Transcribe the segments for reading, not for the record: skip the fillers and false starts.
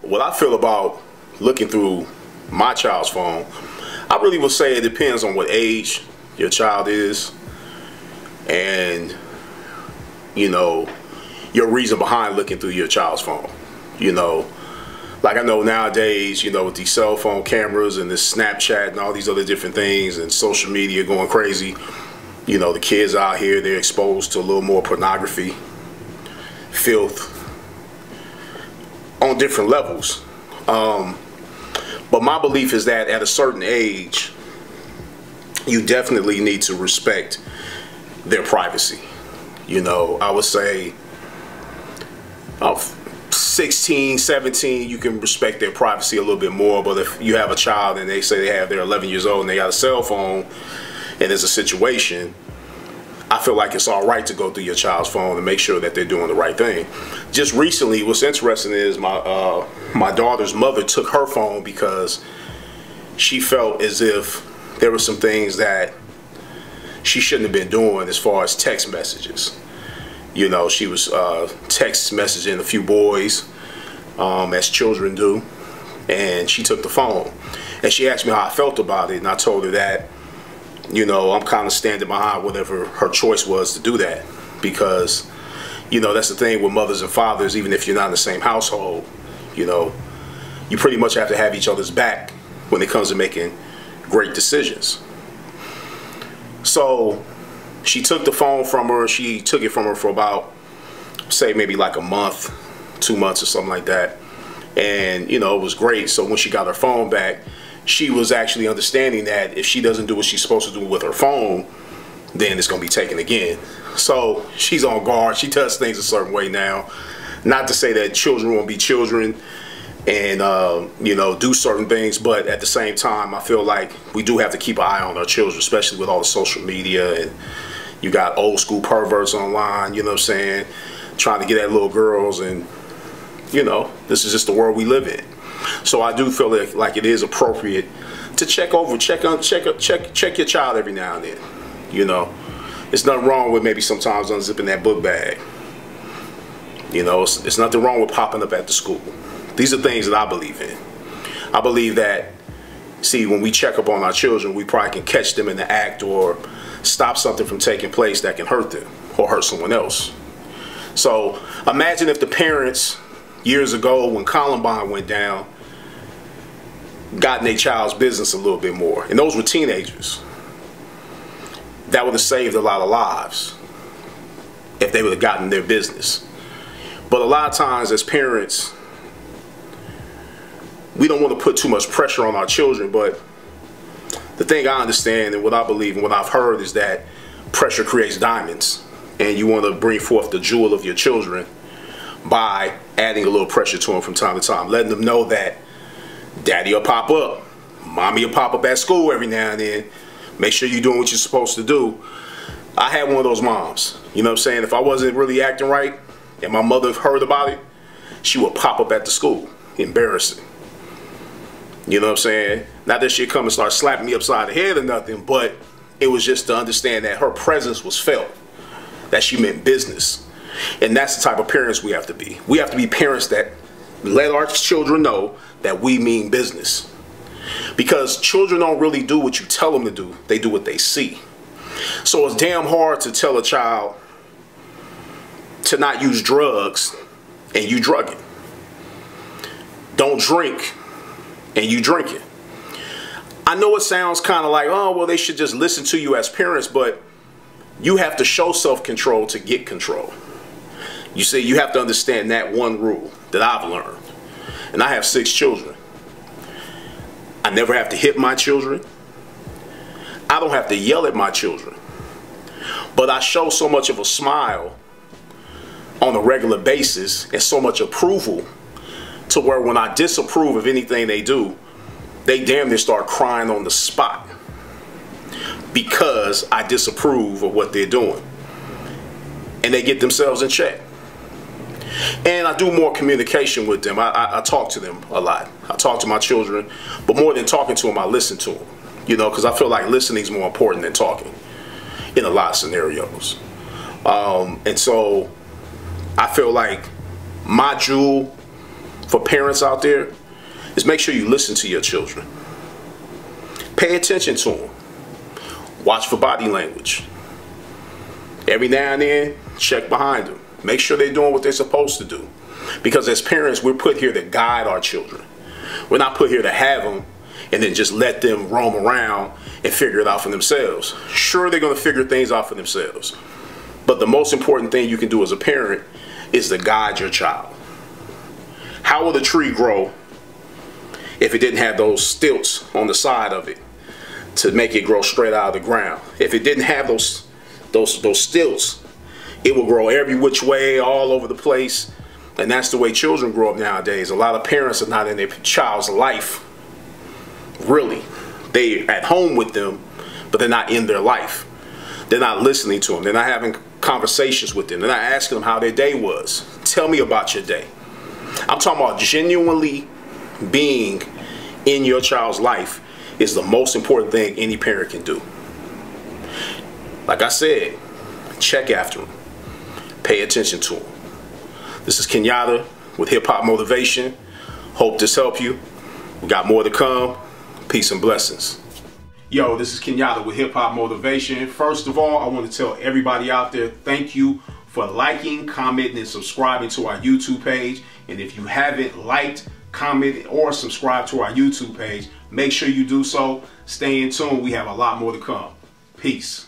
what I feel about looking through my child's phone, I really would say it depends on what age your child is and, you know, your reason behind looking through your child's phone. You know, like I know nowadays, you know, with these cell phone cameras and this Snapchat and all these other different things and social media going crazy, you know, the kids out here, they're exposed to a little more pornography, filth, on different levels. But my belief is that at a certain age, you definitely need to respect their privacy. You know, I would say 16, 17, you can respect their privacy a little bit more. But if you have a child and they say they're 11 years old and they got a cell phone and there's a situation, I feel like it's all right to go through your child's phone and make sure that they're doing the right thing. Just recently, what's interesting is my daughter's mother took her phone because she felt as if there were some things that she shouldn't have been doing as far as text messages. You know, she was text messaging a few boys, as children do, and she took the phone. And she asked me how I felt about it, and I told her that, you know, I'm kind of standing behind whatever her choice was to do that. Because, you know, that's the thing with mothers and fathers, even if you're not in the same household, you know, you pretty much have to have each other's back when it comes to making great decisions. So she took the phone from her. She took it from her for about, say, maybe like a month, 2 months or something like that. And, you know, it was great. So when she got her phone back, she was actually understanding that if she doesn't do what she's supposed to do with her phone, then it's going to be taken again. So she's on guard. She does things a certain way now. Not to say that children won't be children and, you know, do certain things. But at the same time, I feel like we do have to keep an eye on our children, especially with all the social media. And you got old school perverts online, you know what I'm saying, trying to get at little girls. And, you know, this is just the world we live in. So I do feel like it is appropriate to check your child every now and then. You know, there's nothing wrong with maybe sometimes unzipping that book bag. You know, it's nothing wrong with popping up at the school. These are things that I believe in. I believe that, see, when we check up on our children, we probably can catch them in the act or stop something from taking place that can hurt them or hurt someone else. So imagine if the parents years ago when Columbine went down got in their child's business a little bit more, and those were teenagers. That would have saved a lot of lives if they would have gotten their business. But a lot of times as parents, we don't want to put too much pressure on our children. But the thing I understand and what I believe and what I've heard is that pressure creates diamonds, and you want to bring forth the jewel of your children by adding a little pressure to them from time to time, letting them know that daddy will pop up, mommy will pop up at school every now and then. Make sure you're doing what you're supposed to do. I had one of those moms, you know what I'm saying? If I wasn't really acting right and my mother heard about it, she would pop up at the school. Embarrassing. You know what I'm saying? Not that she'd come and start slapping me upside the head or nothing, but it was just to understand that her presence was felt, that she meant business. And that's the type of parents we have to be. We have to be parents that let our children know that we mean business. Because children don't really do what you tell them to do. They do what they see. So it's damn hard to tell a child to not use drugs and you drug it. Don't drink and you drink it. I know it sounds kind of like, oh, well, they should just listen to you as parents, but you have to show self-control to get control. You see, you have to understand that one rule that I've learned. And I have 6 children. I never have to hit my children. I don't have to yell at my children. But I show so much of a smile on a regular basis and so much approval to where when I disapprove of anything they do, they damn near start crying on the spot because I disapprove of what they're doing. And they get themselves in check. And I do more communication with them. I talk to them a lot. I talk to my children, but more than talking to them, I listen to them. You know, because I feel like listening is more important than talking in a lot of scenarios. And so I feel like my jewel for parents out there is make sure you listen to your children. Pay attention to them. Watch for body language. Every now and then, check behind them. Make sure they're doing what they're supposed to do. Because as parents, we're put here to guide our children. We're not put here to have them and then just let them roam around and figure it out for themselves. Sure, they're going to figure things out for themselves. But the most important thing you can do as a parent is to guide your child. How will the tree grow if it didn't have those stilts on the side of it to make it grow straight out of the ground? If it didn't have those stilts, it will grow every which way, all over the place. And that's the way children grow up nowadays. A lot of parents are not in their child's life, really. They're at home with them, but they're not in their life. They're not listening to them. They're not having conversations with them. They're not asking them how their day was. Tell me about your day. I'm talking about genuinely being in your child's life is the most important thing any parent can do. Like I said, check after them. Pay attention to them. This is Kenyatta with Hip Hop Motivation. Hope this helped you. We got more to come. Peace and blessings. Yo, this is Kenyatta with Hip Hop Motivation. First of all, I want to tell everybody out there, thank you for liking, commenting, and subscribing to our YouTube page. And if you haven't liked, commented, or subscribed to our YouTube page, make sure you do so. Stay in tune. We have a lot more to come. Peace.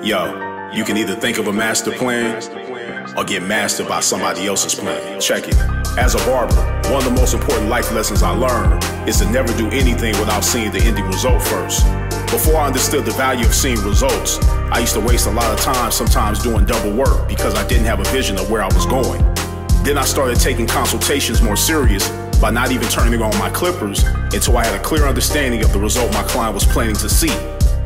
Yo, you can either think of a master plan or get mastered by somebody else's plan. Check it. As a barber, one of the most important life lessons I learned is to never do anything without seeing the ending result first. Before I understood the value of seeing results, I used to waste a lot of time sometimes doing double work because I didn't have a vision of where I was going. Then I started taking consultations more serious by not even turning on my clippers until I had a clear understanding of the result my client was planning to see.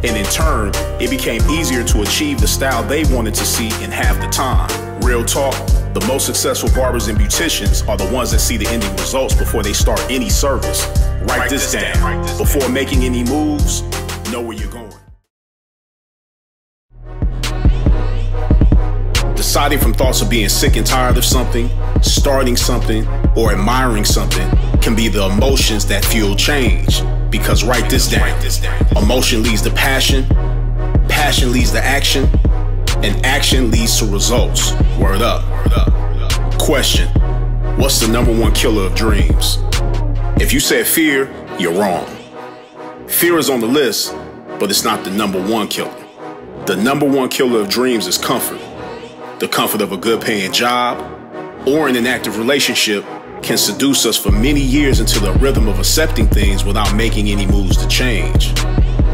And in turn, it became easier to achieve the style they wanted to see in half the time. Real talk, the most successful barbers and beauticians are the ones that see the ending results before they start any service. Write this down. Before making any moves, know where you're going. Deciding from thoughts of being sick and tired of something, starting something, or admiring something can be the emotions that fuel change. Because write this down. Emotion leads to passion, passion leads to action, and action leads to results. Word up. Question: what's the #1 killer of dreams? If you said fear, you're wrong. Fear is on the list, but it's not the #1 killer. The #1 killer of dreams is comfort. The comfort of a good paying job or in an active relationship can seduce us for many years into the rhythm of accepting things without making any moves to change,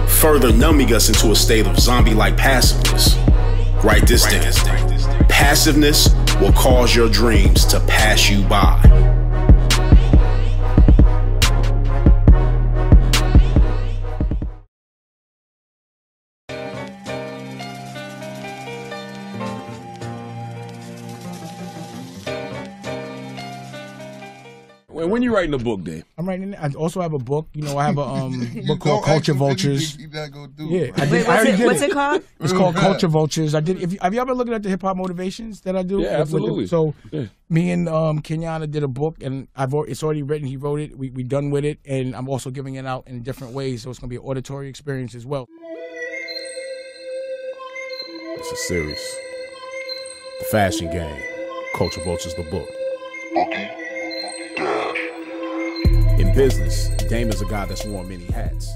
further numbing us into a state of zombie-like passiveness. Write this down. Passiveness will cause your dreams to pass you by. When you writing a book, Dave? I'm writing. I also have a book. You know, I have a book called Culture Vultures. Yeah, what's it called? It's called Culture Vultures. I did. Have you ever looked at the Hip Hop Motivations that I do? Yeah, absolutely. So, me and Kenyatta did a book, and it's already written. He wrote it. We done with it, and I'm also giving it out in different ways. So it's gonna be an auditory experience as well. This is serious. The fashion game. Culture Vultures, the book. In business, Dame is a guy that's worn many hats.